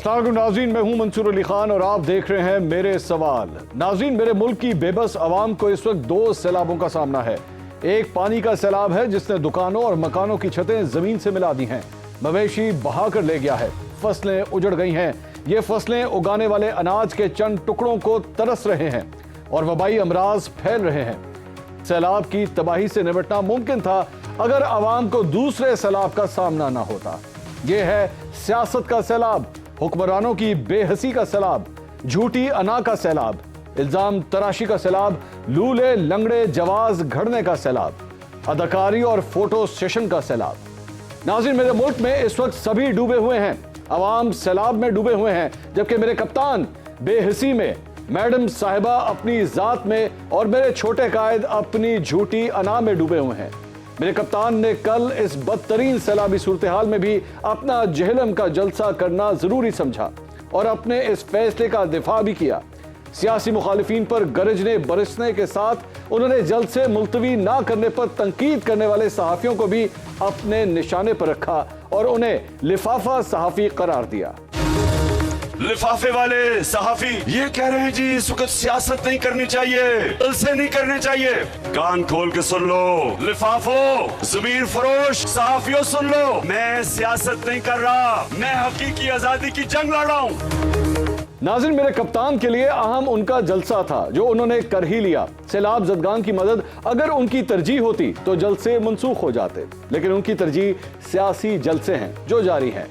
अस्सलाम वालेकुम नाज़रीन, मैं हूं मंसूर अली खान और आप देख रहे हैं मेरे सवाल। नाज़रीन, मेरे मुल्क की बेबस आवाम को इस वक्त दो सैलाबों का सामना है। एक पानी का सैलाब है जिसने दुकानों और मकानों की छतें जमीन से मिला दी हैं, मवेशी बहा कर ले गया है, फसलें उजड़ गई हैं। ये फसलें उगाने वाले अनाज के चंद टुकड़ों को तरस रहे हैं और वबाई अमराज फैल रहे हैं। सैलाब की तबाही से निपटना मुमकिन था अगर आवाम को दूसरे सैलाब का सामना ना होता। ये है सियासत का सैलाब, हुक्मरानों की बेहसी का सैलाब, झूठी अना का सैलाब, इल्जाम तराशी का सैलाब, लूले लंगड़े जवाज घड़ने का सैलाब, अदाकारी और फोटो सेशन का सैलाब। नाज़रीन, मेरे मुल्क में इस वक्त सभी डूबे हुए हैं, अवाम सैलाब में डूबे हुए हैं, जबकि मेरे कप्तान बेहसी में, मैडम साहिबा अपनी जात में और मेरे छोटे कायद अपनी झूठी अना में डूबे हुए हैं। मेरे कप्तान ने कल इस बदतरीन सैलाबी सूरत हाल में भी अपना जहलम का जलसा करना जरूरी समझा और अपने इस फैसले का दिफा भी किया। सियासी मुखालिफिन पर गरजने बरसने के साथ उन्होंने जलसे मुलतवी ना करने पर तंकीद करने वाले सहाफियों को भी अपने निशाने पर रखा और उन्हें लिफाफा सहाफी करार दिया। लिफाफे वाले सहाफी ये कह रहे हैं जी इस वक्त सियासत नहीं करनी चाहिए, जलसे नहीं करने चाहिए। कान खोल के सुन लो लिफाफो, ज़मीर फरोश सहाफियों सुन लो, मैं सियासत नहीं कर रहा, मैं हकीकी आजादी की जंग लड़ रहा हूँ। नाज़रीन, मेरे कप्तान के लिए अहम उनका जलसा था जो उन्होंने कर ही लिया। सैलाब ज़दगान की मदद अगर उनकी तरजीह होती तो जलसे मनसूख हो जाते, लेकिन उनकी तरजीह सियासी जलसे हैं जो जारी हैं।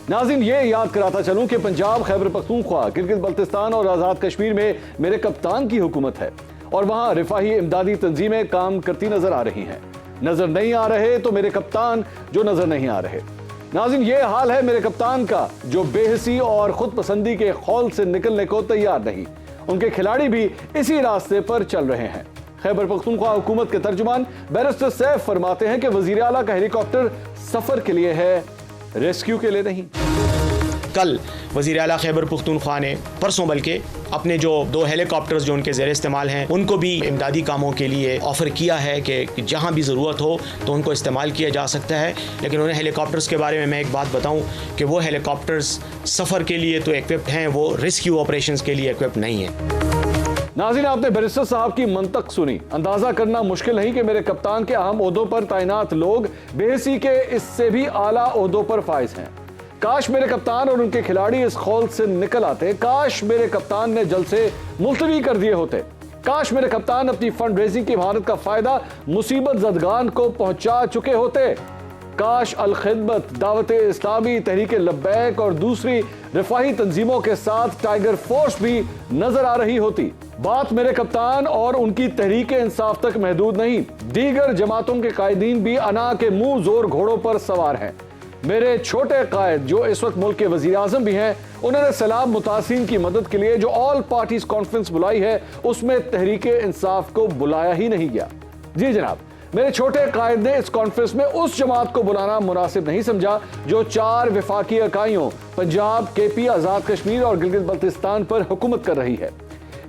नाज़रीन, ये याद कराता चलूं कि पंजाब, खैबर पख्तूनख्वा, गिलगित बल्तिस्तान और आज़ाद कश्मीर में मेरे कप्तान की हुकूमत है और वहाँ रिफाही इमदादी तंजीमें काम करती नजर आ रही हैं। नजर नहीं आ रहे तो मेरे कप्तान जो नजर नहीं आ रहे। नाज़रीन, ये हाल है मेरे कप्तान का जो बेहसी और खुद पसंदी के खौल से निकलने को तैयार नहीं। उनके खिलाड़ी भी इसी रास्ते पर चल रहे हैं। खैबर पख्तूनख्वा हुकूमत के तर्जुमान बैरिस्टर सैफ फरमाते हैं कि वजीर आला का हेलीकॉप्टर सफर के लिए है, रेस्क्यू के लिए नहीं। कल वज़ीर आला खैबर पख्तूनख्वा ने परसों बल्कि अपने जो 2 हेलीकॉप्टर्स जो उनके ज़ेर इस्तेमाल हैं उनको भी इमदादी कामों के लिए ऑफ़र किया है कि जहां भी ज़रूरत हो तो उनको इस्तेमाल किया जा सकता है। लेकिन उन्हें हेलीकॉप्टर्स के बारे में मैं एक बात बताऊं कि वो हेलीकॉप्टर्स सफ़र के लिए तो इक्विप्ड हैं, वो रेस्क्यू ऑपरेशंस के लिए इक्विप्ड नहीं हैं। नाज़रीन, आपने बैरिस्टर साहब की मंतक सुनी। अंदाजा करना मुश्किल नहीं कि मेरे कप्तान के अहम ओहदों पर तैनात लोग बेहसी के इससे भी आला ओहदों पर फाइज हैं। काश मेरे कप्तान और उनके खिलाड़ी इस खौल से निकल आते। काश मेरे कप्तान ने जलसे मुलतवी कर दिए होते। काश मेरे कप्तान अपनी फंड रेजिंग की महारत का फायदा मुसीबत ज़दगान को पहुंचा चुके होते। काश अल खिदमत, दावत इस्लामी, तहरीक लब्बैक और दूसरी रिफाही तंजीमों के साथ टाइगर फोर्स भी नजर आ रही होती। बात मेरे कप्तान और उनकी तहरीक इंसाफ तक महदूद नहीं, दीगर जमातों के कायदीन भी अना के मुंह जोर घोड़ों पर सवार हैं। मेरे छोटे कायद जो इस वक्त मुल्क के वजीर आजम भी हैं, उन्होंने सैलाब मुतासिरीन की मदद के लिए जो ऑल पार्टीज कॉन्फ्रेंस बुलाई है उसमें तहरीक इंसाफ को बुलाया ही नहीं गया। जी जनाब, मेरे छोटे कायद ने इस कॉन्फ्रेंस में उस जमात को बुलाना मुनासिब नहीं समझा जो 4 विफाकी इकाइयों पंजाब, केपी, आज़ाद कश्मीर और गिलगित बल्तिस्तान पर हुकूमत कर रही है।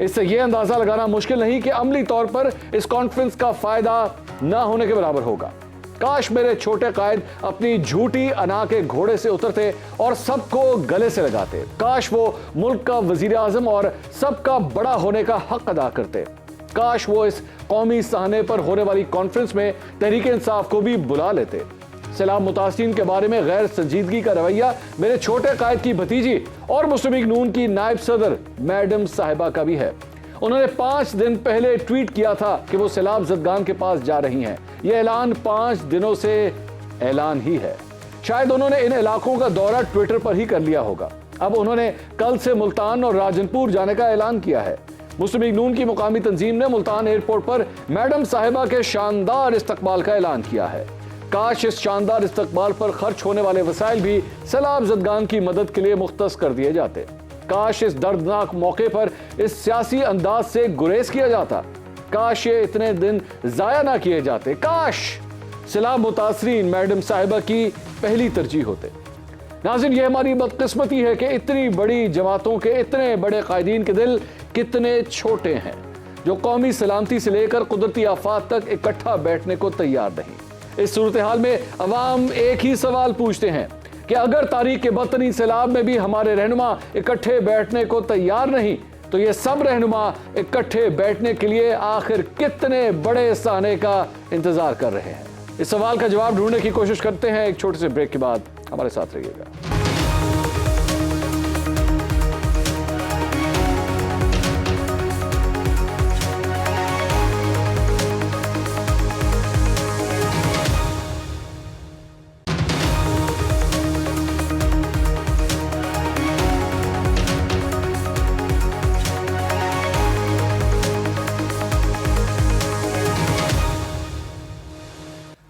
इससे यह अंदाजा लगाना मुश्किल नहीं कि अमली तौर पर इस कॉन्फ्रेंस का फायदा न होने के बराबर होगा। काश मेरे छोटे कायद अपनी झूठी अना के घोड़े से उतरते और सबको गले से लगाते। काश वो मुल्क का वजीर आजम और सबका बड़ा होने का हक अदा करते। काश वो इस कौमी सहने पर होने वाली कॉन्फ्रेंस में तहरीक इंसाफ को भी बुला लेते। सैलाब मुतासिरीन के बारे में गैर संजीदगी का रवैया मेरे छोटे कायद की भतीजी और मुस्लिम लीग नून की नायब सदर मैडम साहिबा का भी है। उन्होंने 5 दिन पहले ट्वीट किया था कि वो सैलाब ज़दगान के पास जा रही हैं। यह ऐलान 5 दिनों से ऐलान ही है। शायद उन्होंने इन इलाकों का दौरा ट्विटर पर ही कर लिया होगा। अब उन्होंने कल से मुल्तान और राजनपुर जाने का ऐलान किया है। मुस्लिम लीग नून की मुकामी तंजीम ने मुल्तान एयरपोर्ट पर मैडम साहिबा के शानदार इस्तकबाल का ऐलान किया है। काश इस शानदार इस्तकबाल पर खर्च होने वाले वसाइल भी सैलाब ज़दगान की मदद के लिए मुख्तस कर दिए जाते। काश इस दर्दनाक मौके पर इस सियासी अंदाज से गुरेज किया जाता। काश ये इतने दिन जाया ना किए जाते। काश सैलाब मुतासिरीन मैडम साहिबा की पहली तरजीह होते। नाज़रीन, ये हमारी बदकिस्मती है कि इतनी बड़ी जमातों के इतने बड़े कायदीन के दिल कितने छोटे हैं जो कौमी सलामती से लेकर कुदरती आफात तक इकट्ठा बैठने को तैयार नहीं। इस सूरत हाल में अवाम एक ही सवाल पूछते हैं कि अगर तारीख के बदतरीन सैलाब में भी हमारे रहनुमा इकट्ठे बैठने को तैयार नहीं, तो ये सब रहनुमा इकट्ठे बैठने के लिए आखिर कितने बड़े सहने का इंतजार कर रहे हैं? इस सवाल का जवाब ढूंढने की कोशिश करते हैं एक छोटे से ब्रेक के बाद। हमारे साथ रहिएगा।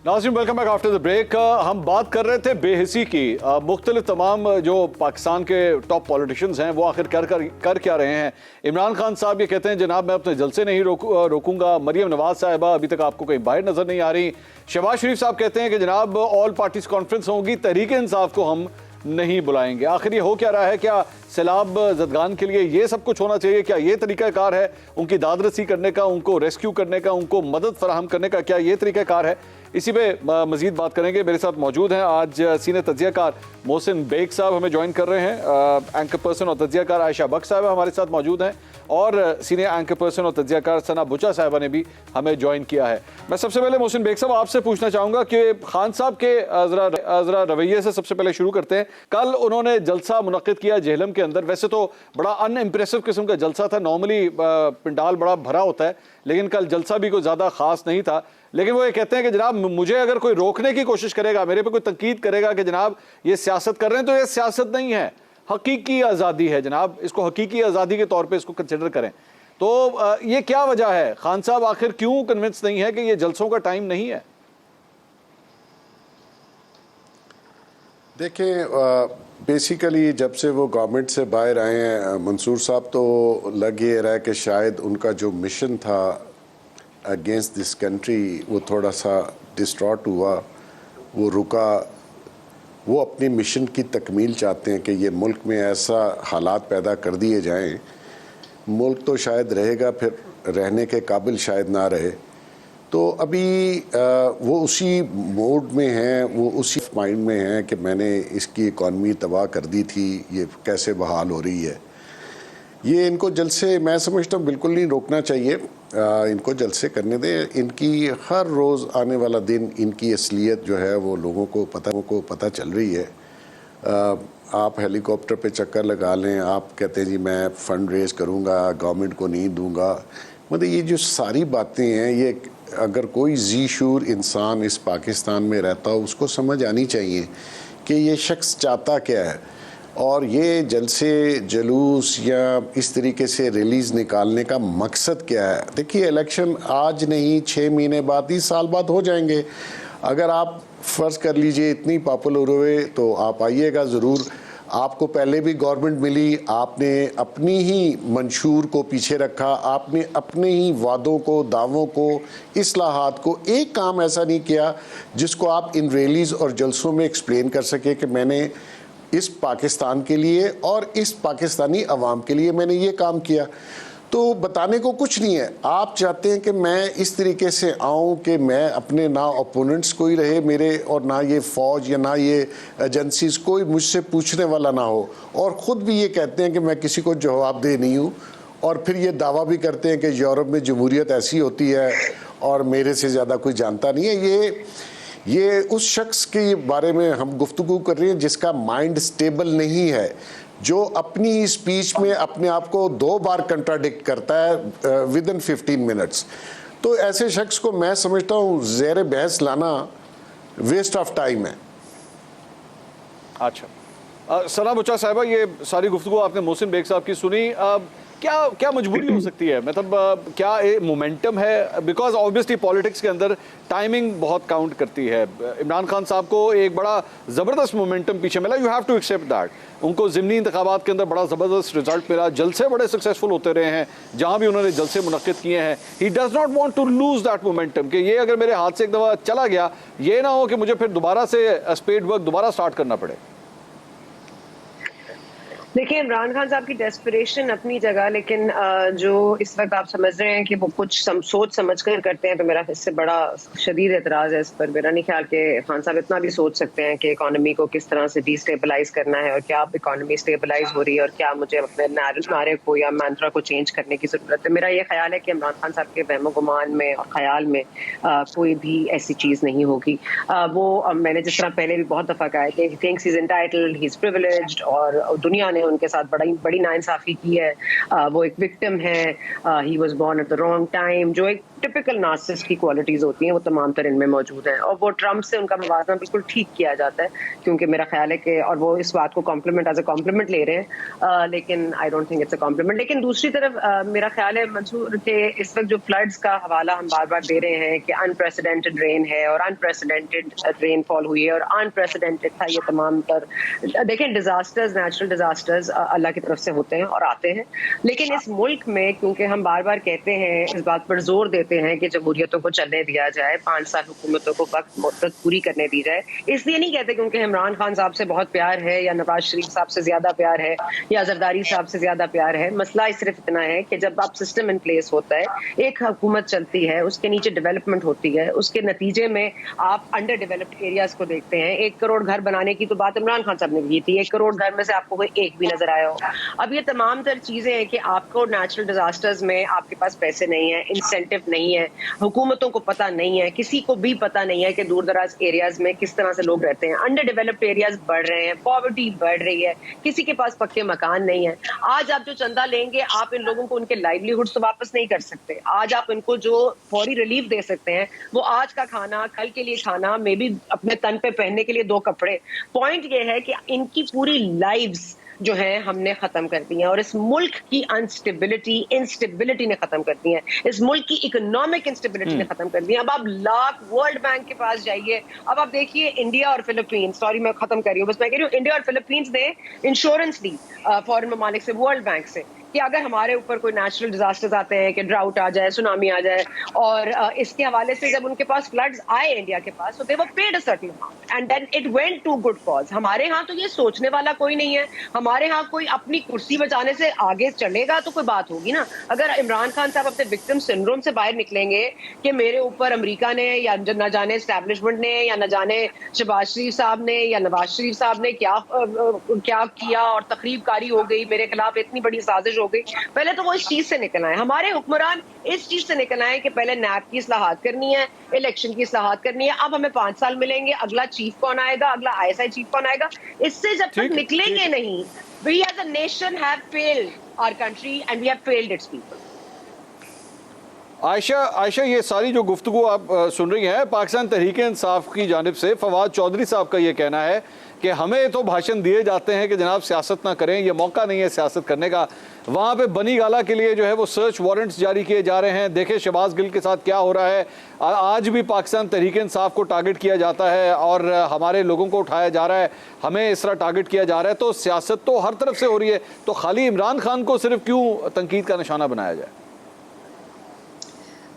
नाज़रीन, welcome back after the break. हम बात कर रहे थे बेहिसी की। मुख्तलिफ तमाम जो पाकिस्तान के टॉप पॉलिटिशियंस हैं वो आखिर कर क्या रहे हैं। इमरान खान साहब ये कहते हैं जनाब मैं अपने जलसे नहीं रोकूंगा। मरियम नवाज साहिबा अभी तक आपको कहीं बाहर नजर नहीं आ रही। शहबाज शरीफ साहब कहते हैं कि जनाब ऑल पार्टीज कॉन्फ्रेंस होगी, तहरीक इंसाफ को हम नहीं बुलाएंगे। आखिर ये हो क्या रहा है? क्या सैलाब जदगान के लिए ये सब कुछ होना चाहिए? क्या ये तरीकाकार है उनकी दादरसी करने का, उनको रेस्क्यू करने का, उनको मदद फराहम करने का? क्या ये तरीकाकार है? इसी पे मजीद बात करेंगे। मेरे साथ मौजूद हैं आज सीनियर तज्जियाकार मोहसिन बेग साहब हमें ज्वाइन कर रहे हैं। एंकर पर्सन और तज्जियाकार आयशा बख्श साहब हमारे साथ मौजूद हैं और सीनियर एंकर पर्सन और तज्जियाकार सना बुचा साहिबा ने भी हमें ज्वाइन किया है। मैं सबसे पहले मोहसिन बेग साहब आपसे पूछना चाहूँगा कि खान साहब के ज़रा रवैये से सबसे पहले शुरू करते हैं। कल उन्होंने जलसा मुनक्किद किया जेहलम के अंदर। वैसे तो बड़ा अनइम्प्रेसिव किस्म का जलसा था। नॉर्मली पंडाल बड़ा भरा होता है, लेकिन कल जलसा भी कोई ज़्यादा खास नहीं था। लेकिन वो ये कहते हैं कि जनाब मुझे अगर कोई रोकने की कोशिश करेगा, मेरे पे कोई तंकीद करेगा कि जनाब ये सियासत कर रहे हैं, तो ये सियासत नहीं है, हकीकी आज़ादी है जनाब। इसको हकीकी आज़ादी के तौर पे इसको कंसिडर करें। तो ये क्या वजह है? खान साहब आखिर क्यों कन्विंस नहीं है कि ये जलसों का टाइम नहीं है? देखें, बेसिकली जब से वो गवर्नमेंट से बाहर आए हैं मंसूर साहब, तो लग ये रहा है कि शायद उनका जो मिशन था अगेंस्ट दिस कंट्री वो थोड़ा सा डिस्ट्रॉट हुआ, वो रुका। वो अपने मिशन की तकमील चाहते हैं कि ये मुल्क में ऐसा हालात पैदा कर दिए जाएं, मुल्क तो शायद रहेगा, फिर रहने के काबिल शायद ना रहे। तो अभी वो उसी मोड में हैं, वो उसी माइंड में हैं कि मैंने इसकी इकॉनमी तबाह कर दी थी, ये कैसे बहाल हो रही है। ये इनको जलसे मैं समझता हूँ बिल्कुल नहीं रोकना चाहिए। इनको जलसे करने दें। इनकी हर रोज़ आने वाला दिन इनकी असलियत जो है वो लोगों को पता चल रही है। आप हेलीकॉप्टर पे चक्कर लगा लें, आप कहते हैं जी मैं फ़ंड रेज़ करूँगा, गवर्नमेंट को नहीं दूँगा। मतलब ये जो सारी बातें हैं, ये अगर कोई जी शूर इंसान इस पाकिस्तान में रहता हो उसको समझ आनी चाहिए कि ये शख्स चाहता क्या है। और ये जलसे जुलूस या इस तरीके से रिलीज़ निकालने का मकसद क्या है? देखिए, इलेक्शन आज नहीं 6 महीने बाद, 30 साल बाद हो जाएंगे। अगर आप फ़र्ज़ कर लीजिए इतनी पॉपुलर हुए तो आप आइएगा ज़रूर। आपको पहले भी गवर्नमेंट मिली, आपने अपनी ही मंशूर को पीछे रखा, आपने अपने ही वादों को, दावों को, इस्लाहात को, एक काम ऐसा नहीं किया जिसको आप इन रैलीज़ और जलसों में एक्सप्लेन कर सके कि मैंने इस पाकिस्तान के लिए और इस पाकिस्तानी अवाम के लिए मैंने ये काम किया। तो बताने को कुछ नहीं है। आप चाहते हैं कि मैं इस तरीके से आऊं कि मैं अपने ना ओपोनेंट्स कोई रहे मेरे, और ना ये फ़ौज या ना ये एजेंसीज कोई मुझसे पूछने वाला ना हो, और ख़ुद भी ये कहते हैं कि मैं किसी को जवाबदेह नहीं हूँ। और फिर ये दावा भी करते हैं कि यूरोप में जमहूरियत ऐसी होती है और मेरे से ज़्यादा कोई जानता नहीं है। ये उस शख्स के बारे में हम गुफ्तगू कर रहे हैं जिसका माइंड स्टेबल नहीं है, जो अपनी स्पीच में अपने आप को 2 बार कंट्राडिक्ट करता है विद इन 15 मिनट्स। तो ऐसे शख्स को मैं समझता हूँ ज़ेर बहस लाना वेस्ट ऑफ टाइम है। अच्छा, सना बुचा साहिबा, ये सारी गुफ्तगू आपने मोहसिन बेग साहब की सुनी। क्या मजबूरी हो सकती है? मतलब क्या मोमेंटम है? बिकॉज ऑब्वियसली पॉलिटिक्स के अंदर टाइमिंग बहुत काउंट करती है। इमरान खान साहब को एक बड़ा ज़बरदस्त मोमेंटम पीछे मिला, you have to accept that. उनको ज़िमनी इंतखाबात के अंदर बड़ा ज़बरदस्त रिजल्ट मिला, जलसे बड़े सक्सेसफुल होते रहे हैं जहाँ भी उन्होंने जलसे मुनक्किद किए हैं। He does not want to lose that momentum कि ये अगर मेरे हाथ से एक दफ़ा चला गया, ये ना हो कि मुझे फिर दोबारा से स्पेड वर्क दोबारा स्टार्ट करना पड़े। देखिए, इमरान खान साहब की डेस्परेशन अपनी जगह, लेकिन जो इस वक्त आप समझ रहे हैं कि वो कुछ सोच समझ कर करते हैं, तो मेरा इससे बड़ा शदीद एतराज़ है इस पर। मेरा नहीं ख्याल कि खान साहब इतना भी सोच सकते हैं कि इकॉनमी को किस तरह से डिस्टेबलाइज करना है और क्या इकॉनमी स्टेबलाइज हो रही है और क्या मुझे अपने नारे को या मंत्रा को चेंज करने की ज़रूरत है। मेरा ये ख्याल है कि इमरान खान साहब के वहम गुमान में और ख्याल में कोई भी ऐसी चीज़ नहीं होगी। वो मैंने जिस तरह पहले भी बहुत दफ़ा कहा है कि he thinks he is entitled, he is privileged, और दुनिया ने उनके साथ बड़ी नाइंसाफी की है। वो एक विक्टिम है, he was born at the wrong time, जो एक टिपिकल नार्सिसिस्ट की क्वालिटीज होती हैं वो तमाम तर इनमें मौजूद हैं। और वो ट्रम्प से उनका मुवाजना बिल्कुल ठीक किया जाता है, क्योंकि मेरा ख्याल है कि, और वो इस बात को कॉम्प्लीमेंट एज ए कॉम्प्लीमेंट ले रहे हैं, लेकिन I don't think it's a compliment. लेकिन दूसरी तरफ मेरा ख्याल है मंसूर के इस वक्त जो फ्लड्स का हवाला हम बार बार दे रहे हैं कि अनप्रेसिडेंटेड रेन है और अनप्रेसिडेंटेड रेनफॉल हुई है और अनप्रेसिडेंटेड था ये तमाम तर। देखें, डिजास्टर्स, नेचुरल डिजास्टर्स अल्लाह की तरफ से होते हैं और आते हैं, लेकिन इस मुल्क में क्योंकि हम बार बार कहते हैं, इस बात पर जोर देते हैं कि जमहूरियतों को चलने दिया जाए, 5 साल हुकूमतों को वक्त मुद्दत पूरी करने दी जाए। इसलिए नहीं कहते क्योंकि इमरान खान साहब से बहुत प्यार है या नवाज शरीफ साहब से ज्यादा प्यार है या जरदारी साहब से ज्यादा प्यार है। मसला सिर्फ इतना है कि जब आप सिस्टम इन प्लेस होता है, एक हुकूमत चलती है, उसके नीचे डेवलपमेंट होती है, उसके नतीजे में आप अंडर डेवलप्ड एरियाज को देखते हैं। 1 करोड़ घर बनाने की तो बात इमरान खान साहब ने की थी, 1 करोड़ घर में से आपको कोई एक भी नजर आया हो। अब ये तमाम तर चीजें हैं कि आपको नेचुरल डिजास्टर्स में आपके पास पैसे नहीं है, इंसेंटिव नहीं है, हुकूमतों को पता नहीं है, किसी को भी पता नहीं है कि दूर दराज एरियाज में किस तरह से लोग रहते हैं। अंडर डेवलप्ड एरियाज बढ़ रहे हैं, पॉवर्टी बढ़ रही है, किसी के पास पक्के मकान नहीं है। आज आप जो चंदा लेंगे, आप इन लोगों को उनके लाइवलीहुड्स तो वापस नहीं कर सकते। आज आप इनको जो फौरी रिलीफ दे सकते हैं वो आज का खाना, कल के लिए खाना, मे बी अपने तन पे पहनने के लिए 2 कपड़े। पॉइंट ये है कि इनकी पूरी लाइव्स जो है हमने खत्म कर दी है, और इस मुल्क की अनस्टेबिलिटी, इंस्टेबिलिटी ने खत्म कर दी है, इस मुल्क की इकोनॉमिक इंस्टेबिलिटी ने खत्म कर दी है। अब आप वर्ल्ड बैंक के पास जाइए, अब आप देखिए इंडिया और फिलीपींस, सॉरी मैं खत्म कर रही हूँ, बस मैं कह रही हूँ इंडिया और फिलीपींस ने इंश्योरेंस ली फॉरेन ममालिक से, वर्ल्ड बैंक से, कि अगर हमारे ऊपर कोई नेचुरल डिजास्टर्स आते हैं, कि ड्राउट आ जाए, सुनामी आ जाए, और इसके हवाले से जब उनके पास फ्लड्स आए इंडिया के पास, तो they were paid a certain amount and then it went to good cause. हमारे यहाँ तो ये सोचने वाला कोई नहीं है। हमारे यहाँ कोई अपनी कुर्सी बचाने से आगे चलेगा तो कोई बात होगी ना। अगर इमरान खान साहब अपने विक्टिम सिंड्रोम से बाहर निकलेंगे कि मेरे ऊपर अमेरिका ने या न जाने एस्टैब्लिशमेंट ने या न जाने शहबाज शरीफ साहब ने या नवाज शरीफ साहब ने क्या किया और तकरीबकारी हो गई, मेरे खिलाफ इतनी बड़ी साजिश हो गई, पहले तो वो इस चीज से निकल आए। हमारे हुक्मरान इस चीज से निकल आए कि पहले नैब की इस्लाहात करनी है, इलेक्शन की इस्लाहात करनी है, अब हमें 5 साल मिलेंगे, अगला चीफ कौन आएगा, अगला ISI चीफ कौन आएगा, इससे जब तक निकलेंगे नहीं, we as a nation have failed our country and we have failed its people. Ayesha, ये सारी जो गुफ्तगू आप सुन रही हैं, पाकिस्तान तहरीक-ए-इंसाफ की जानिब से फवाद चौधरी साहब का ये कहना है कि हमें तो भाषण दिए जाते हैं कि जनाब सियासत ना करें, ये मौका नहीं है सियासत करने का। वहाँ पे बनी गाला के लिए जो है वो सर्च वारंट्स जारी किए जा रहे हैं। देखें शहबाज गिल के साथ क्या हो रहा है, आज भी पाकिस्तान तहरीक-ए-इंसाफ को टारगेट किया जाता है और हमारे लोगों को उठाया जा रहा है, हमें इस तरह टारगेट किया जा रहा है। तो सियासत तो हर तरफ से हो रही है, तो खाली इमरान खान को सिर्फ क्यों तनकीद का निशाना बनाया जाए?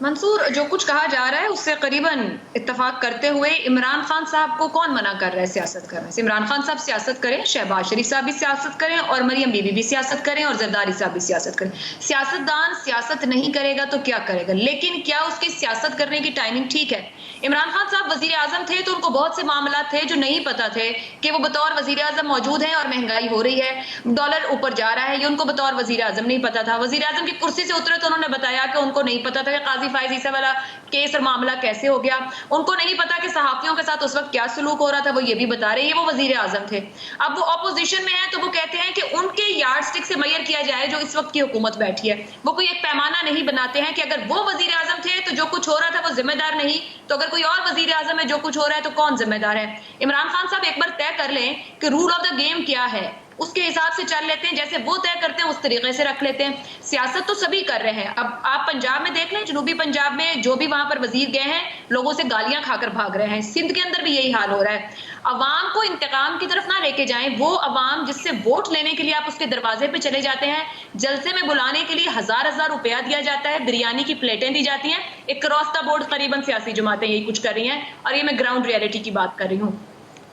मंसूर, जो कुछ कहा जा रहा है उससे करीबन इत्तेफाक करते हुए इमरान खान साहब को कौन मना कर रहा है सियासत करने से? इमरान खान साहब सियासत करें, शहबाज शरीफ साहब भी सियासत करें और मरियम बीबी भी सियासत करें और जरदारी साहब भी सियासत करें। सियासतदान सियासत नहीं करेगा तो क्या करेगा? लेकिन क्या उसकी सियासत करने की टाइमिंग ठीक है? इमरान खान साहब वजीर आजम थे तो उनको बहुत से मामला थे जो नहीं पता थे कि वो बतौर वजीर आजम मौजूद हैं और महंगाई हो रही है, डॉलर ऊपर जा रहा है, ये उनको बतौर वजीर आजम नहीं पता था। वजीर आजम की कुर्सी से उतरे तो उन्होंने बताया कि उनको नहीं पता था कि काजी फायज ईसा वाला केस और मामला कैसे हो गया, उनको नहीं पता कि सहाफियों के साथ उस वक्त क्या सलूक हो रहा था, वो ये भी बता रहे हैं। वो वजीर आजम थे, अब वो ऑपोजिशन में है तो वो कहते हैं कि उनके यार्ड स्टिक से मैयर किया जाए जो इस वक्त की हुकूमत बैठी है। वो कोई एक पैमाना नहीं बनाते हैं कि अगर वो वजीर आजम थे तो जो कुछ हो रहा था वो जिम्मेदार नहीं, तो अगर कोई और वजीर आजम है जो कुछ हो रहा है तो कौन जिम्मेदार है? इमरान खान साहब एक बार तय कर लें कि रूल ऑफ द गेम क्या है, उसके हिसाब से चल लेते हैं, जैसे वो तय करते हैं उस तरीके से रख लेते हैं। सियासत तो सभी कर रहे हैं। अब आप पंजाब में देख लें, जनूबी पंजाब में जो भी वहां पर वजीर गए हैं लोगों से गालियां खाकर भाग रहे हैं। सिंध के अंदर भी यही हाल हो रहा है। अवाम को इंतकाम की तरफ ना लेके जाएं, वो अवाम जिससे वोट लेने के लिए आप उसके दरवाजे पे चले जाते हैं, जलसे में बुलाने के लिए हजार रुपया दिया जाता है, बिरयानी की प्लेटें दी जाती हैं, एक क्रॉस द बोर्ड करीबन सियासी जमातें यही कुछ कर रही हैं, और ये मैं ग्राउंड रियलिटी की बात कर रही हूँ।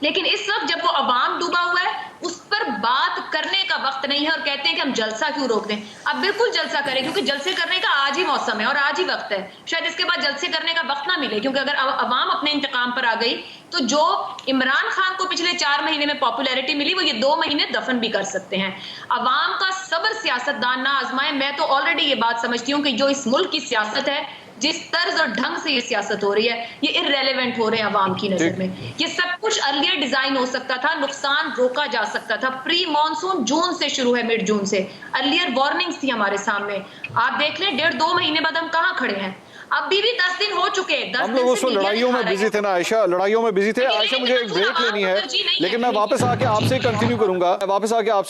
लेकिन इस वक्त जब वो अवाम डूबा हुआ है, उस पर बात करने का वक्त नहीं है और कहते हैं कि हम जलसा क्यों रोक दें। अब बिल्कुल जलसा करें, क्योंकि जलसे करने का आज ही मौसम है और आज ही वक्त है। शायद इसके बाद जलसे करने का वक्त ना मिले, क्योंकि अगर अवाम अपने इंतकाम पर आ गई तो जो इमरान खान को पिछले 4 महीने में पॉपुलैरिटी मिली, वो ये 2 महीने दफन भी कर सकते हैं। अवाम का सब्र सियासतदान ना आजमाए। मैं तो ऑलरेडी ये बात समझती हूँ कि जो इस मुल्क की सियासत है, जिस तर्ज और ढंग से ये सियासत हो रही है, ये इररेलेवेंट हो रहे हैं अवाम की नजर में। ये सब कुछ अर्लियर डिजाइन हो सकता था, नुकसान रोका जा सकता था। प्री मॉनसून जून से शुरू है, मिड जून से अर्लियर वार्निंग्स थी हमारे सामने। आप देख लें 1.5-2 महीने बाद हम कहां खड़े हैं। अभी भी 10 दिन हो चुके हैं। हम लोग उसमें लड़ाइयों में बिजी थे ना आयशा, लड़ाइयों में बिजी थे। आयशा मुझे एक ब्रेक लेनी है, लेकिन मैं वापस आके आपसे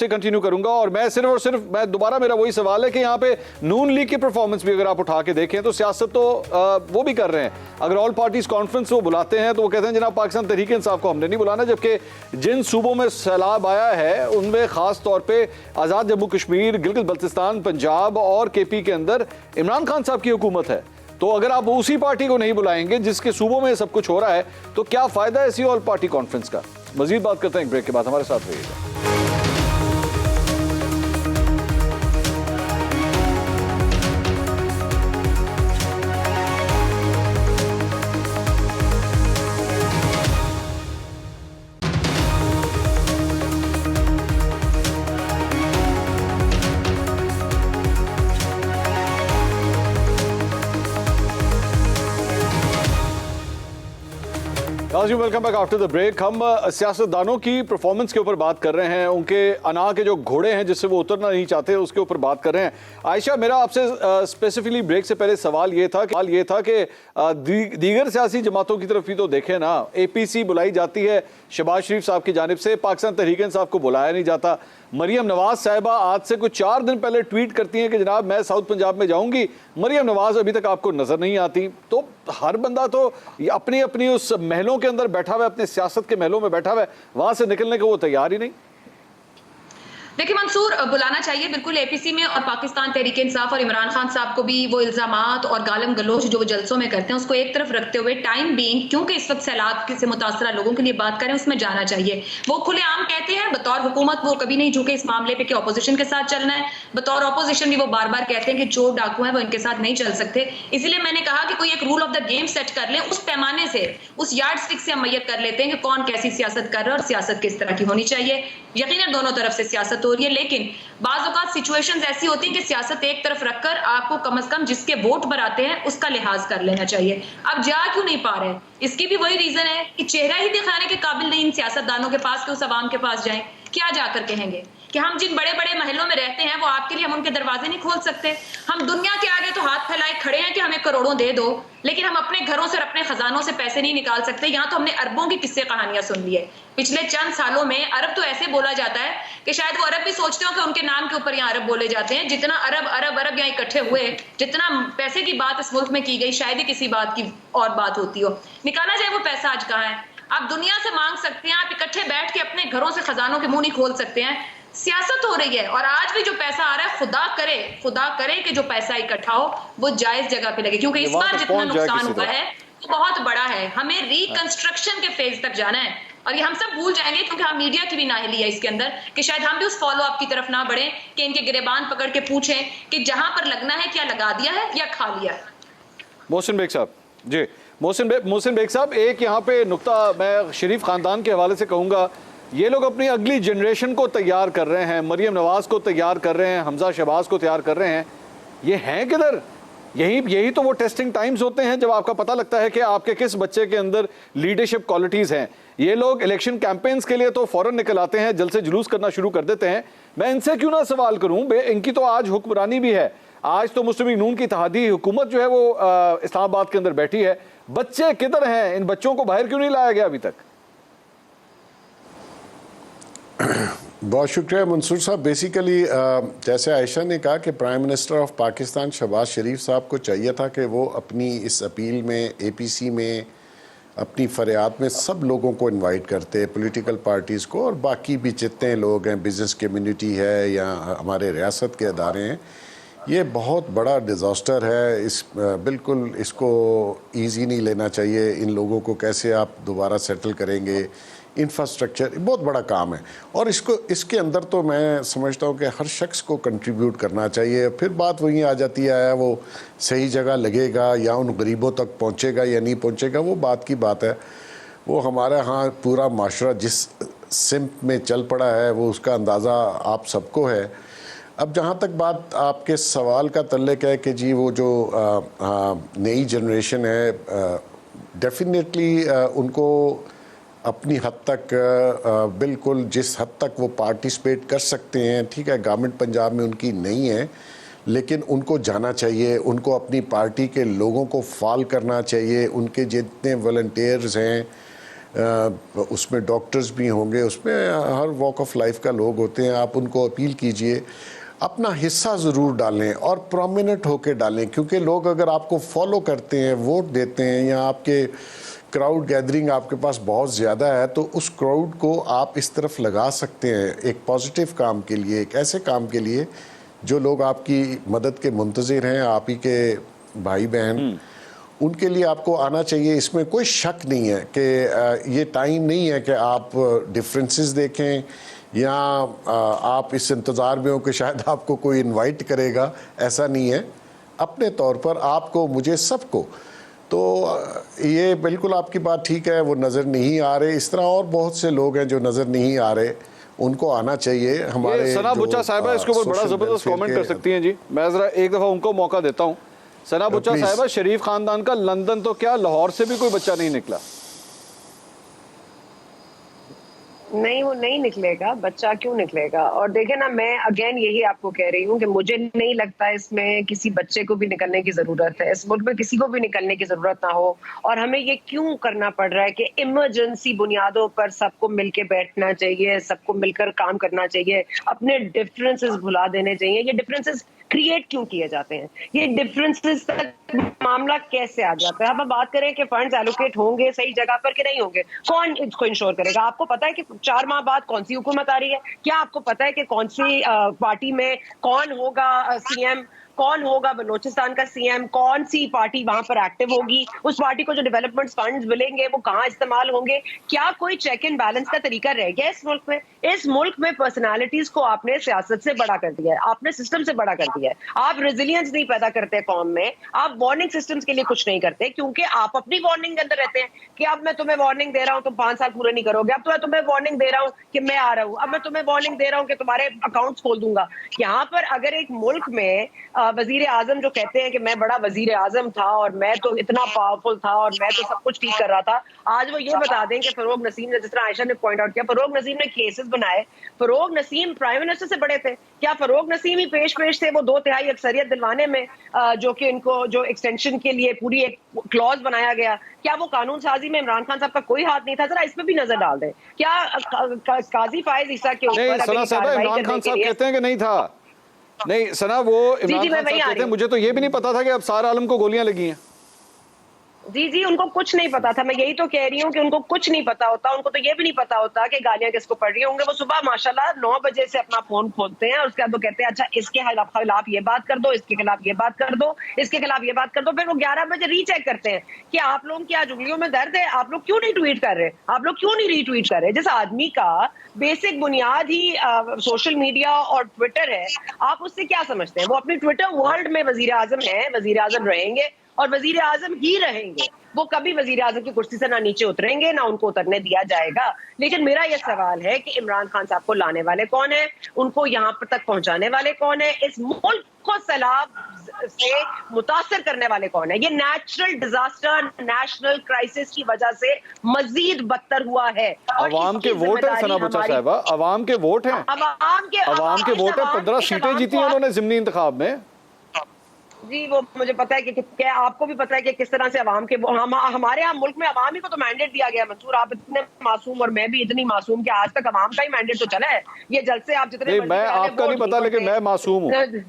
कंटिन्यू करूंगा और मैं सिर्फ मैं दोबारा, मेरा वही सवाल है कि यहाँ पे नून लीग की परफॉर्मेंस भी अगर आप उठा के देखें तो सियासत तो वो भी कर रहे हैं। अगर ऑल पार्टीज कॉन्फ्रेंस वो बुलाते हैं तो वो कहते हैं जनाब पाकिस्तान तहरीक इंसाफ को हमने नहीं बुलाना, जबकि जिन सूबों में सैलाब आया है उनमें खास तौर पे आजाद जम्मू कश्मीर, गिलगित बल्तिस्तान, पंजाब और केपी के अंदर इमरान खान साहब की हुकूमत है। तो अगर आप उसी पार्टी को नहीं बुलाएंगे जिसके सूबों में सब कुछ हो रहा है, तो क्या फायदा है इसी ऑल पार्टी कॉन्फ्रेंस का? मजीद बात करते हैं एक ब्रेक के बाद, हमारे साथ रहिएगा। Welcome back after the break. हम सियासतदानों की परफॉर्मेंस के ऊपर बात कर रहे हैं, उनके अना के जो घोड़े हैं जिससे वो उतरना नहीं चाहते उसके ऊपर बात कर रहे हैं। आयशा, मेरा आपसे स्पेसिफिकली ब्रेक से पहले सवाल ये था कि दीगर सियासी जमातों की तरफ भी तो देखें ना। APC बुलाई जाती है शहबाज शरीफ साहब की जानिब से, पाकिस्तान तहरीक इंसाफ को बुलाया नहीं जाता। मरियम नवाज साहिबा आज से कुछ 4 दिन पहले ट्वीट करती हैं कि जनाब मैं साउथ पंजाब में जाऊंगी। मरियम नवाज अभी तक आपको नजर नहीं आती। तो हर बंदा तो अपनी अपनी उस महलों के अंदर बैठा हुआ है, अपने सियासत के महलों में बैठा हुआ है, वहां से निकलने को वो तैयार ही नहीं। देखिए मंसूर, बुलाना चाहिए बिल्कुल APC में, और पाकिस्तान तहरीक इंसाफ और इमरान खान साहब को भी वो इल्जामात और गालम गलोच जो वो जलसों में करते हैं उसको एक तरफ रखते हुए टाइम बीइंग, क्योंकि इस वक्त सैलाब से मुतासरा लोगों के लिए बात करें, उसमें जाना चाहिए। वो खुलेआम कहते हैं बतौर हुकूमत वो कभी नहीं झुके इस मामले पे कि ऑपोजिशन के साथ चलना है। बतौर ऑपोजिशन भी वो बार बार कहते हैं कि चोर डाकू हैं, वो इनके साथ नहीं चल सकते। इसलिए मैंने कहा कि कोई एक rule of the game set कर ले, उस पैमाने से, उस यार्ड स्टिक से हम मैयत कर लेते हैं कि कौन कैसी सियासत कर रहा है और सियासत किस तरह की होनी चाहिए। यकीनन दोनों तरफ से सियासत हो रही है, लेकिन बाज़ औक़ात सिचुएशंस ऐसी होती हैं कि सियासत एक तरफ रखकर आपको कम से कम जिसके वोट पर आते हैं उसका लिहाज कर लेना चाहिए। अब जा क्यों नहीं पा रहे, इसकी भी वही रीजन है कि चेहरा ही दिखाने के काबिल नहीं इन सियासतदानों के पास कि उस अवाम के पास जाएं। क्या जाकर कहेंगे कि हम जिन बड़े बड़े महलों में रहते हैं वो आपके लिए हम उनके दरवाजे नहीं खोल सकते। हम दुनिया के आगे तो हाथ फैलाए खड़े हैं कि हमें करोड़ों दे दो, लेकिन हम अपने घरों से और अपने खजानों से पैसे नहीं निकाल सकते। यहाँ तो हमने अरबों की किस्से कहानियां सुन ली है पिछले चंद सालों में। अरब तो ऐसे बोला जाता है कि शायद वो अरब भी सोचते हो कि उनके नाम के ऊपर यहाँ अरब बोले जाते हैं। जितना अरब यहाँ इकट्ठे हुए, जितना पैसे की बात इस मुल्क में की गई, शायद ही किसी बात की और बात होती हो। निकाला जाए वो पैसा आज कहाँ है? आप दुनिया से मांग सकते हैं, आप इकट्ठे बैठ के अपने घरों से खजानों के मुंह नहीं खोल सकते हैं। सियासत हो रही है और आज भी जो पैसा आ रहा है, खुदा करे कि जो पैसा इकट्ठा हो वो जायज जगह पे लगे, क्योंकि इस बार जितना नुकसान हुआ है वो बहुत बड़ा है। हमें रिकंस्ट्रक्शन के फेज तक जाना है और ये हम सब भूल जाएंगे, क्योंकि हम मीडिया की भी नाअहली है इसके अंदर कि शायद हम भी उस फॉलो अप की तरफ ना बढ़े कि इनके गिरेबान पकड़ के पूछें कि जहां पर लगना है क्या लगा दिया है या खा लिया है। मोहसिन बेग साहब जी, मोहसिन बेग साहब, एक यहाँ पे नुक्ता मैं शरीफ खानदान के हवाले से कहूँगा। ये लोग अपनी अगली जनरेशन को तैयार कर रहे हैं, मरियम नवाज को तैयार कर रहे हैं, हमजा शहबाज को तैयार कर रहे हैं। ये हैं किधर? यही तो वो टेस्टिंग टाइम्स होते हैं जब आपका पता लगता है कि आपके किस बच्चे के अंदर लीडरशिप क्वालिटीज़ हैं। ये लोग इलेक्शन कैंपेन्स के लिए तो फ़ौरन निकल आते हैं, जल्द से जुलूस करना शुरू कर देते हैं। मैं इनसे क्यों ना सवाल करूँ, इनकी तो आज हुक्मरानी भी है। आज तो मुस्लिम लीग नून की इत्तेहादी हुकूमत जो है वो इस्लामाबाद के अंदर बैठी है। बच्चे किधर हैं? इन बच्चों को बाहर क्यों नहीं लाया गया अभी तक? बहुत शुक्रिया मंसूर साहब। बेसिकली जैसे आयशा ने कहा कि prime minister of Pakistan Shehbaz Sharif साहब को चाहिए था कि वो अपनी इस अपील में, APC में, अपनी फरियाद में सब लोगों को इनवाइट करते, पॉलिटिकल पार्टीज़ को और बाकी भी जितने लोग हैं, बिज़नेस कम्युनिटी है या हमारे रियासत के अदारे हैं। ये बहुत बड़ा डिज़ास्टर है। बिल्कुल इसको ईजी नहीं लेना चाहिए। इन लोगों को कैसे आप दोबारा सेटल करेंगे, इंफ्रास्ट्रक्चर बहुत बड़ा काम है, और इसके अंदर तो मैं समझता हूँ कि हर शख्स को कंट्रीब्यूट करना चाहिए। फिर बात वहीं आ जाती है, वो सही जगह लगेगा या उन गरीबों तक पहुँचेगा या नहीं पहुँचेगा, वो बात की बात है। वो हमारे यहाँ पूरा माशरा जिस सिम्त में चल पड़ा है वो उसका अंदाज़ा आप सबको है। अब जहाँ तक बात आपके सवाल का तल्लुक़ है कि जी वो जो नई जनरेशन है, डेफिनेटली उनको अपनी हद तक बिल्कुल जिस हद तक वो पार्टिसिपेट कर सकते हैं, ठीक है, गवर्नमेंट पंजाब में उनकी नहीं है, लेकिन उनको जाना चाहिए, उनको अपनी पार्टी के लोगों को फॉल करना चाहिए। उनके जितने वॉलंटियर्स हैं, उसमें डॉक्टर्स भी होंगे, उसमें हर वॉक ऑफ लाइफ का लोग होते हैं, आप उनको अपील कीजिए, अपना हिस्सा ज़रूर डालें और प्रोमिनेंट होकर डालें, क्योंकि लोग अगर आपको फॉलो करते हैं, वोट देते हैं, या आपके क्राउड गैदरिंग आपके पास बहुत ज़्यादा है, तो उस क्राउड को आप इस तरफ लगा सकते हैं एक पॉजिटिव काम के लिए, एक ऐसे काम के लिए जो लोग आपकी मदद के मुंतज़िर हैं, आप ही के भाई बहन, उनके लिए आपको आना चाहिए। इसमें कोई शक नहीं है कि ये टाइम नहीं है कि आप डिफरेंसेस देखें या आप इस इंतज़ार में हो कि शायद आपको कोई इनवाइट करेगा, ऐसा नहीं है। अपने तौर पर आपको, मुझे, सबको, तो ये बिल्कुल आपकी बात ठीक है, वो नज़र नहीं आ रहे। इस तरह और बहुत से लोग हैं जो नज़र नहीं आ रहे, उनको आना चाहिए। हमारे सना बुच्चा साहिबा इसके ऊपर बड़ा ज़बरदस्त कमेंट कर सकती हैं जी, मैं ज़रा एक दफ़ा उनको मौका देता हूँ। सना बुच्चा साहिबा, शरीफ खानदान का लंदन तो क्या लाहौर से भी कोई बच्चा नहीं निकला? नहीं, वो नहीं निकलेगा, बच्चा क्यों निकलेगा। और देखे ना, मैं अगेन यही आपको कह रही हूँ कि मुझे नहीं लगता इसमें किसी बच्चे को भी निकलने की जरूरत है, इस मुल्क में किसी को भी निकलने की जरूरत ना हो। और हमें ये क्यों करना पड़ रहा है कि इमरजेंसी बुनियादों पर सबको मिलके बैठना चाहिए, सबको मिलकर काम करना चाहिए, अपने डिफरेंसेस भुला देने चाहिए। ये डिफरेंसेस क्रिएट क्यों किए जाते हैं, ये डिफरेंसेस तक मामला कैसे आ जाता है। अब हम बात करें कि फंड्स एलोकेट होंगे सही जगह पर कि नहीं होंगे, कौन इसको इंश्योर करेगा? आपको पता है कि 4 माह बाद कौन सी हुकूमत आ रही है? क्या आपको पता है कि कौन सी पार्टी में कौन होगा सीएम, कौन होगा बलोचिस्तान का सीएम, कौन सी पार्टी वहां पर एक्टिव होगी, उस पार्टी को जो डेवलपमेंट फंड्स मिलेंगे वो कहां इस्तेमाल होंगे? क्या कोई चेक एंड बैलेंस का तरीका रह गया इस मुल्क में? इस मुल्क में पर्सनालिटीज को आपने सियासत से बड़ा कर दिया है, आपने सिस्टम से बड़ा कर दिया है। आप रेजिलियंस नहीं पैदा करते कौम में, आप वार्निंग सिस्टम्स के लिए कुछ नहीं करते, क्योंकि आप अपनी वार्निंग के अंदर रहते हैं कि अब मैं तुम्हें वार्निंग दे रहा हूं, तुम 5 साल पूरे नहीं करोगे, अब तो मैं तुम्हें वार्निंग दे रहा हूं कि मैं आ रहा हूं, अब मैं तुम्हें वार्निंग दे रहा हूं कि तुम्हारे अकाउंट्स खोल दूंगा। यहाँ पर अगर एक मुल्क में वजीर आजम जो कहते हैं कि मैं बड़ा वजीर आजम था और मैं तो इतना पावरफुल था और मैं तो सब कुछ ठीक कर रहा था, आज वो ये बता दें कि फरोग नसीम ने, जिस तरह आयशा ने पॉइंट आउट किया, फरोग नसीम ने केसेस बनाए, फरोग नसीम प्राइम मिनिस्टर से बड़े थे, क्या फरोग नसीम ही पेश थे वो 2/3 अक्सरियत दिलवाने में, जो कि इनको जो एक्सटेंशन के लिए पूरी एक क्लॉज बनाया गया, क्या वो कानून साजी में इमरान खान साहब का कोई हाथ नहीं था? जरा इस पे भी नजर डाल दें। क्या काजी फायज ईसा के ऊपर इमरान खान साहब कहते हैं कि नहीं था? नहीं सना, वो इमरान खान साहब कहते हैं मुझे तो ये भी नहीं पता था कि अब सारा आलम को गोलियां लगी हैं। जी, उनको कुछ नहीं पता था। मैं यही तो कह रही हूँ कि उनको कुछ नहीं पता होता, उनको तो ये भी नहीं पता होता कि गालियां किसको पड़ रही होंगे। वो सुबह माशाल्लाह 9 बजे से अपना फोन खोलते हैं और उसके बाद वो कहते हैं अच्छा इसके खिलाफ ये बात कर दो, इसके खिलाफ ये बात कर दो, इसके खिलाफ ये बात कर दो। फिर वो 11 बजे रीचेक करते हैं कि आप लोगों की आज उंगलियों में दर्द है, आप लोग क्यों नहीं ट्वीट कर रहे, आप लोग क्यों नहीं रीट्वीट कर रहे। जिस आदमी का बेसिक बुनियाद ही सोशल मीडिया और ट्विटर है, आप उससे क्या समझते हैं? वो अपनी ट्विटर वर्ल्ड में वजीर आजम है, वजीर आजम रहेंगे और वजीर आजम ही रहेंगे। वो कभी वजीर आजम की कुर्सी से ना नीचे उतरेंगे, ना उनको उतरने दिया जाएगा। लेकिन मेरा यह सवाल है कि इमरान खान साहब को लाने वाले कौन है, उनको यहाँ पर तक पहुंचाने वाले कौन है, इस मुल्क को सैलाब से मुतासर करने वाले कौन है? ये नेचुरल डिजास्टर, नेशनल क्राइसिस की वजह से मजीद बदतर हुआ है। अवाम के वोट है सना बुच्चा साहिबा, अवाम के वोट हैं, अवाम के वोट है। 15 सीटें जीती हैं उन्होंने ज़िमनी इंतखाब में। जी, वो मुझे पता है कि क्या आपको भी पता है कि किस तरह से अवाम के हमारे यहाँ मुल्क में अवाम ही को तो मैंडेट दिया गया। मंसूर, आप इतने मासूम और मैं भी इतनी मासूम कि आज तक अवाम का ही मैंडेट तो चला है। ये जलसे आप जितने मैं आपका नहीं पता, लेकिन मैं मासूम हूँ।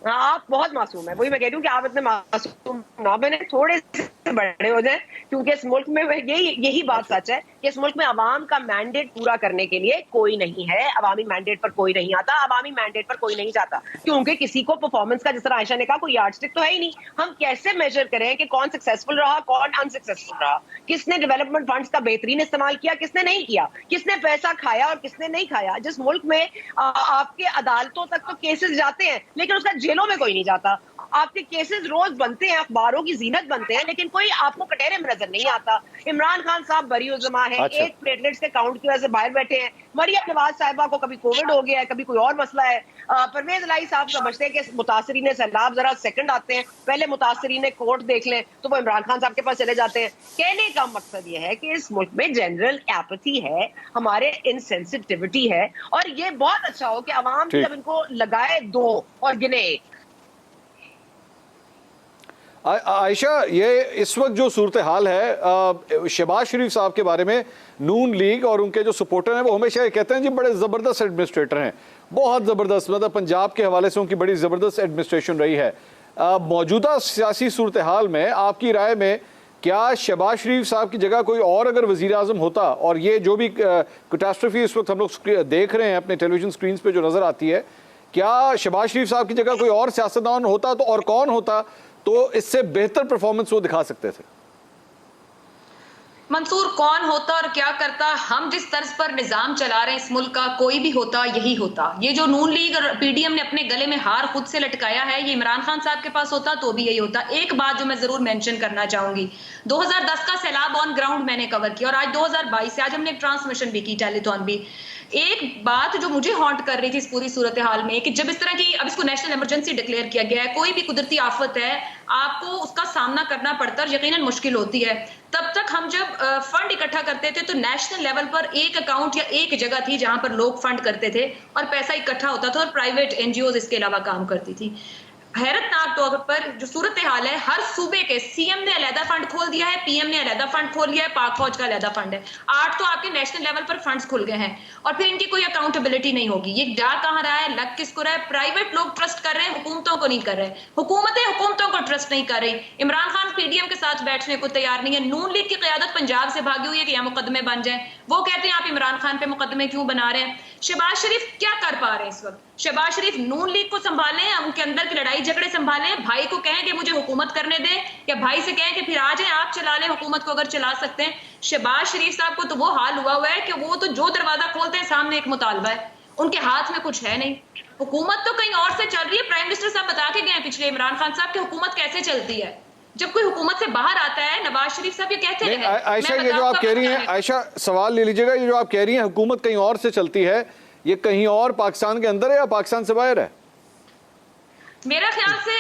आप बहुत मासूम है, वही मैं कह रही हूँ कि आप इतने मासूम ना बने, थोड़े से से बड़े हो जाएं, क्योंकि इस मुल्क में यही बात सच है कि इस मुल्क में अवाम का मैंडेट पूरा करने के लिए कोई नहीं है। अवामी मैंडेट पर कोई नहीं आता, अवामी मैंडेट पर कोई नहीं जाता, क्योंकि किसी को परफॉर्मेंस का, जिस तरह आयशा ने कहा, कोई यार्डस्टिक तो है ही नहीं। हम कैसे मेजर करें कि कौन सक्सेसफुल रहा, कौन अनसक्सेसफुल रहा, किसने डेवलपमेंट फंड्स का बेहतरीन इस्तेमाल किया, किसने नहीं किया, किसने पैसा खाया और किसने नहीं खाया। जिस मुल्क में आपके अदालतों तक तो केसेस जाते हैं, लेकिन उसका जेलों में कोई नहीं जाता। आपके केसेस रोज बनते हैं, अखबारों की जीनत बनते हैं, लेकिन कोई आपको कटहरे में नजर नहीं आता। इमरान खान साहब बरी-उज़्ज़मा है, अच्छा। एक प्लेटलेट्स के काउंट की वजह से बाहर बैठे हैं। मरियम नवाज साहिबा को कभी कोविड हो गया है, कभी कोई और मसला है। परवेज इलाही साहब समझते हैं कि मुतासरीन सैलाब जरा सेकंड आते हैं, पहले मुतासरीन कोर्ट देख लें, तो वो इमरान खान साहब के पास चले जाते हैं। कहने का मकसद ये है कि इस मुल्क में जनरल एपैथी है, हमारे इनसेंसिटिविटी है, और ये बहुत अच्छा हो कि अवाम जब इनको लगाए दो और गिने एक। आयशा, ये इस वक्त जो सूरत हाल है, शहबाज शरीफ साहब के बारे में नून लीग और उनके जो सपोर्टर हैं वो हमेशा ये कहते हैं जी बड़े ज़बरदस्त एडमिनिस्ट्रेटर हैं, बहुत ज़बरदस्त, मतलब पंजाब के हवाले से उनकी बड़ी ज़बरदस्त एडमिनिस्ट्रेशन रही है। मौजूदा सियासी सूरत हाल में आपकी राय में क्या शहबाज शरीफ साहब की जगह कोई और अगर वज़ीर आज़म होता, और ये जो भी कैटास्ट्रोफी इस वक्त हम लोग देख रहे हैं अपने टेलीविजन स्क्रीन पर जो नज़र आती है, क्या शहबाज शरीफ साहब की जगह कोई और सियासतदान होता तो और कौन होता तो इससे बेहतर परफॉर्मेंस वो दिखा सकते थे? मंसूर, कौन होता और क्या करता, हम जिस तर्ज पर निजाम चला रहे हैं इस मुल्क का, कोई भी होता यही होता। ये जो नून लीग और पीडीएम ने अपने गले में हार खुद से लटकाया है, ये इमरान खान साहब के पास होता तो भी यही होता। एक बात जो मैं जरूर मेंशन करना चाहूंगी, 2010 का सैलाब ऑन ग्राउंड मैंने कवर किया और आज 2022 से आज हमने एक ट्रांसमिशन भी की, टेलीथॉन भी। एक बात जो मुझे हॉन्ट कर रही थी इस पूरी सूरत हाल में कि जब इस तरह की, अब इसको नेशनल इमरजेंसी डिक्लेयर किया गया है, कोई भी कुदरती आफत है, आपको उसका सामना करना पड़ता है, यकीनन मुश्किल होती है। तब तक हम जब फंड इकट्ठा करते थे तो नेशनल लेवल पर एक अकाउंट या एक जगह थी जहां पर लोग फंड करते थे और पैसा इकट्ठा होता था और प्राइवेट एनजीओ इसके अलावा काम करती थी। हैरतनाक तौर पर जो सूरत हाल है, हर सूबे के सीएम ने अलहदा फंड खोल दिया है, पीएम ने अलहदा फंड खोल लिया है, पाक फौज का अलहदा फंड है। 8 तो आपके नेशनल लेवल पर फंड्स खुल गए हैं और फिर इनकी कोई अकाउंटेबिलिटी नहीं होगी। ये जा कहां रहा है, लग किसको रहा है? प्राइवेट लोग ट्रस्ट कर रहे हैं, हुकूमतों को नहीं कर रहे। हुकूमतें हुकूमतों को ट्रस्ट नहीं कर रही। इमरान खान पीडीएम के साथ बैठने को तैयार नहीं है। नून लीग की क़यादत पंजाब से भागी हुई है कि यहाँ मुकदमे बन जाए। वो कहते हैं आप इमरान खान पे मुकदमे क्यों बना रहे हैं? शहबाज शरीफ क्या कर पा रहे हैं इस वक्त? शहबाज शरीफ नून लीग को संभालें, उनके अंदर की लड़ाई झगड़े संभालें, भाई को कहें कि मुझे हुकूमत करने दें, या भाई से कहें कि फिर आ जाएं आप चला लें हुकूमत को अगर चला सकते हैं। शहबाज शरीफ साहब को तो वो हाल हुआ है कि वो तो जो दरवाजा खोलते हैं सामने एक मुतालबा है, उनके हाथ में कुछ है नहीं। हुकूमत तो कहीं और से चल रही है। प्राइम मिनिस्टर साहब बता के गए पिछले इमरान खान साहब की हुकूमत कैसे चलती है। जब कोई हुकूमत से बाहर आता है, नवाज शरीफ साहब ये कहते हैं। आयशा, ये जो आप कह रही हैं, आयशा सवाल ले लीजिएगा, ये जो आप कह रही हैं हुकूमत कहीं और से चलती है, ये कहीं और पाकिस्तान के अंदर है या पाकिस्तान से बाहर है? मेरा ख्याल से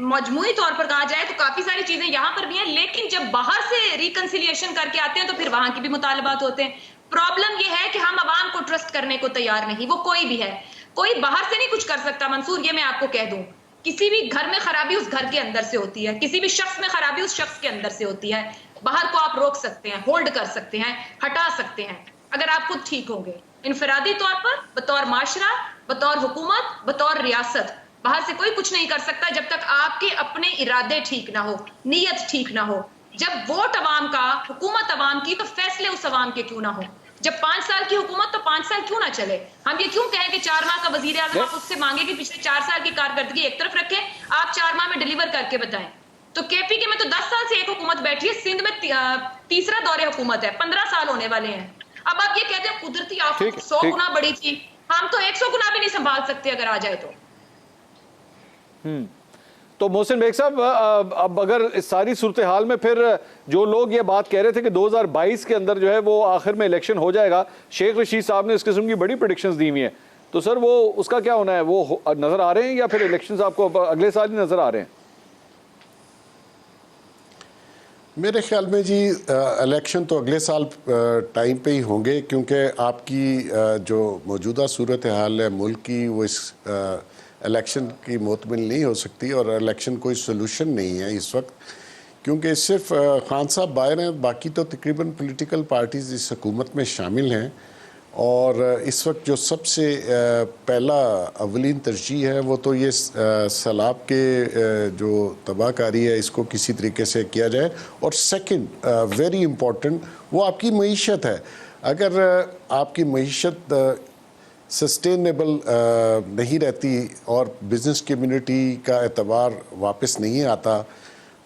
मजमूई तौर पर कहा जाए तो काफी सारी चीजें यहाँ पर भी हैं, लेकिन जब बाहर से रिकंसिलिएशन करके आते हैं तो फिर वहां की भी मुतालबात होते हैं। प्रॉब्लम यह है कि हम आवाम को ट्रस्ट करने को तैयार नहीं। वो कोई भी है, कोई बाहर से नहीं कुछ कर सकता मंसूर, ये मैं आपको कह दूं। किसी भी घर में खराबी उस घर के अंदर से होती है, किसी भी शख्स में खराबी उस शख्स के अंदर से होती है। बाहर को आप रोक सकते हैं, होल्ड कर सकते हैं, हटा सकते हैं अगर आप खुद ठीक होंगे। इनफरादी तौर पर, बतौर माशरा, बतौर हुकूमत, बतौर रियासत, बाहर से कोई कुछ नहीं कर सकता जब तक आपके अपने इरादे ठीक ना हो, नीयत ठीक ना हो। जब वोट अवाम का, हुकूमत अवाम की, तो फैसले उस अवाम के क्यों ना हो। जब 5 साल की हुकूमत तो 5 साल क्यों ना चले। हम ये क्यों कहें कि 4 माह का वजीर आजम आप उससे मांगे कि पिछले 4 साल की कारकर्दगी एक तरफ रखें, आप 4 माह में डिलीवर करके बताएं। तो केपी के में तो 10 साल से एक हुकूमत बैठी है, सिंध में तीसरा दौरे हुकूमत है, 15 साल होने वाले हैं। अब आप ये कहते हैं कुदरती आफत 100 गुना बड़ी थी, हम तो 100 गुना भी नहीं संभाल सकते अगर आ जाए तो। तो मोहसिन बेग साहब, अब अगर इस सारी सूरत हाल में फिर जो लोग ये बात कह रहे थे कि 2022 के अंदर जो है वो आखिर में इलेक्शन हो जाएगा, शेख रशीद साहब ने इस किस्म की बड़ी प्रेडिक्शंस दी हुई हैं, तो सर वो उसका क्या होना है? वो नजर आ रहे हैं या फिर इलेक्शंस आपको अगले साल ही नजर आ रहे हैं? मेरे ख्याल में जी इलेक्शन तो अगले साल टाइम पे ही होंगे, क्योंकि आपकी जो मौजूदा सूरत हाल है मुल्क की, वो इस इलेक्शन की मोतमिल नहीं हो सकती, और इलेक्शन कोई सलूशन नहीं है इस वक्त, क्योंकि सिर्फ खान साहब बाहर हैं, बाकी तो तकरीबन पॉलिटिकल पार्टीज़ इस हुकूमत में शामिल हैं और इस वक्त जो सबसे पहला अवलीन तरजीह है वो तो ये सैलाब के जो तबाहकारी है इसको किसी तरीके से किया जाए, और सेकंड वेरी इम्पोर्टेंट वो आपकी मईशत है। अगर आपकी मईशत सस्टेनेबल नहीं रहती और बिज़नेस कम्युनिटी का एतबार वापस नहीं आता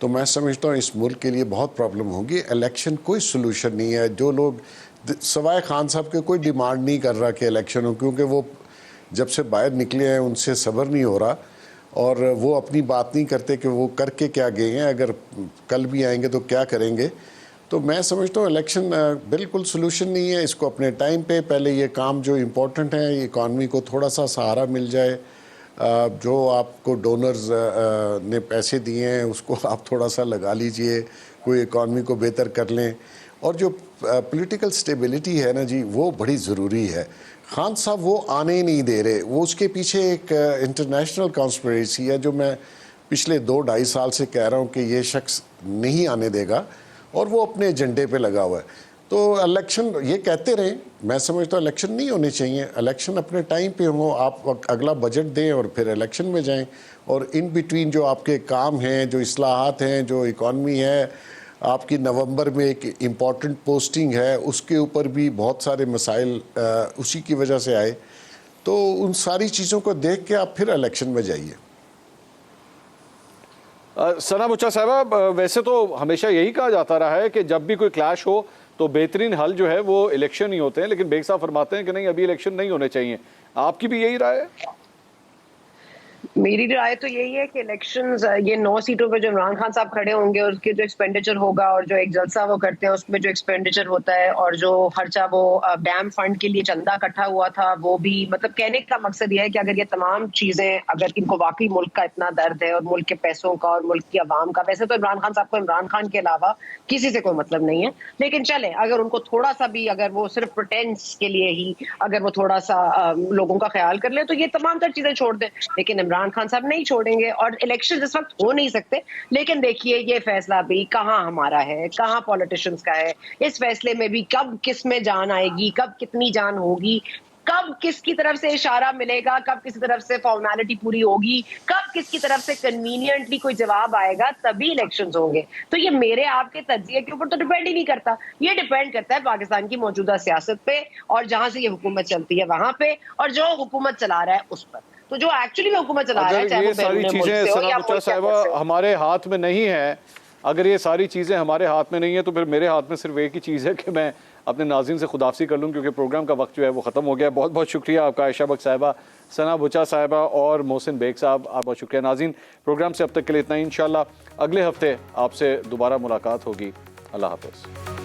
तो मैं समझता हूँ इस मुल्क के लिए बहुत प्रॉब्लम होगी। इलेक्शन कोई सोल्यूशन नहीं है। जो लोग सवाए खान साहब के कोई डिमांड नहीं कर रहा कि इलेक्शन हो, क्योंकि वो जब से बाहर निकले हैं उनसे सब्र नहीं हो रहा और वो अपनी बात नहीं करते कि वो करके क्या गए हैं, अगर कल भी आएंगे तो क्या करेंगे। तो मैं समझता हूँ इलेक्शन बिल्कुल सोल्यूशन नहीं है। इसको अपने टाइम पे पहले ये काम जो इम्पोर्टेंट है, इकॉनमी को थोड़ा सा सहारा मिल जाए, जो आपको डोनर्स ने पैसे दिए हैं उसको आप थोड़ा सा लगा लीजिए, कोई इकॉनमी को बेहतर कर लें। और जो पॉलिटिकल स्टेबिलिटी है ना जी, वो बड़ी ज़रूरी है। खान साहब वो आने ही नहीं दे रहे, वो उसके पीछे एक इंटरनेशनल कॉन्स्पिरेसी है जो मैं पिछले 2-2.5 साल से कह रहा हूँ कि ये शख्स नहीं आने देगा और वो अपने एजेंडे पे लगा हुआ है। तो इलेक्शन ये कहते रहे, मैं समझता हूँ इलेक्शन नहीं होने चाहिए। इलेक्शन अपने टाइम पे हो, आप अगला बजट दें और फिर इलेक्शन में जाएं, और इन बिटवीन जो आपके काम हैं, जो इस्लाहात हैं, जो इकॉनमी है, आपकी नवंबर में एक इम्पॉर्टेंट पोस्टिंग है, उसके ऊपर भी बहुत सारे मसाइल उसी की वजह से आए। तो उन सारी चीज़ों को देख के आप फिर इलेक्शन में जाइए। सना बुच्चा साहबा, वैसे तो हमेशा यही कहा जाता रहा है कि जब भी कोई क्लैश हो तो बेहतरीन हल जो है वो इलेक्शन ही होते हैं, लेकिन बेग साहब फरमाते हैं कि नहीं, अभी इलेक्शन नहीं होने चाहिए। आपकी भी यही राय है? मेरी राय तो यही है कि इलेक्शंस, ये 9 सीटों पे जो इमरान खान साहब खड़े होंगे और उसके जो एक्सपेंडिचर होगा और जो एक जलसा वो करते हैं उसमें जो एक्सपेंडिचर होता है और जो खर्चा वो डैम फंड के लिए चंदा इकट्ठा हुआ था, वो भी मतलब कहने का मकसद ये है कि अगर ये तमाम चीजें, अगर इनको वाकई मुल्क का इतना दर्द है और मुल्क के पैसों का और मुल्क की आवाम का, वैसे तो इमरान खान साहब को इमरान खान के अलावा किसी से कोई मतलब नहीं है, लेकिन चले अगर उनको थोड़ा सा भी, अगर वो सिर्फ प्रोटेंस के लिए ही अगर वो थोड़ा सा लोगों का ख्याल कर ले तो ये तमाम तर चीजें छोड़ दें। लेकिन इमरान खान साहब नहीं छोड़ेंगे और इलेक्शन इस वक्त हो नहीं सकते। लेकिन देखिए ये फैसला भी कहां हमारा है, कहां पॉलिटिशियंस का है। इस फैसले में भी कब किस में जान आएगी, कब कितनी जान होगी, कब किसकी तरफ से इशारा मिलेगा, कब किसी तरफ से फॉर्मेलिटी पूरी होगी, कब किसकी तरफ से कन्वीनियंटली कोई जवाब आएगा, तभी इलेक्शंस होंगे। तो ये मेरे आपके तज्जिए के ऊपर तो डिपेंड ही नहीं करता, ये डिपेंड करता है पाकिस्तान की मौजूदा सियासत पे और जहां से ये हुकूमत चलती है वहां पे और जो हुकूमत चला रहा है उस पर। तो जो एक्चुअली में हुकूमत चला रहा है, चाहे वो सारी चीजें सना बुच्चा साहिबा हमारे हाथ में नहीं है, अगर ये सारी चीज़ें हमारे हाथ में नहीं है तो फिर मेरे हाथ में सिर्फ एक ही चीज़ है कि मैं अपने नाज़रीन से खुदाफसी कर लूँ, क्योंकि प्रोग्राम का वक्त जो है वो ख़त्म हो गया। बहुत बहुत शुक्रिया आपका आयशा बख्श साहिबा, सना बुच्चा साहिबा और मोहसिन बेग साहब, आप बहुत शुक्रिया। नाज़रीन, प्रोग्राम से अब तक के लिए इतना ही। इंशाल्लाह अगले हफ्ते आपसे दोबारा मुलाकात होगी। अल्लाह हाफ़िज़।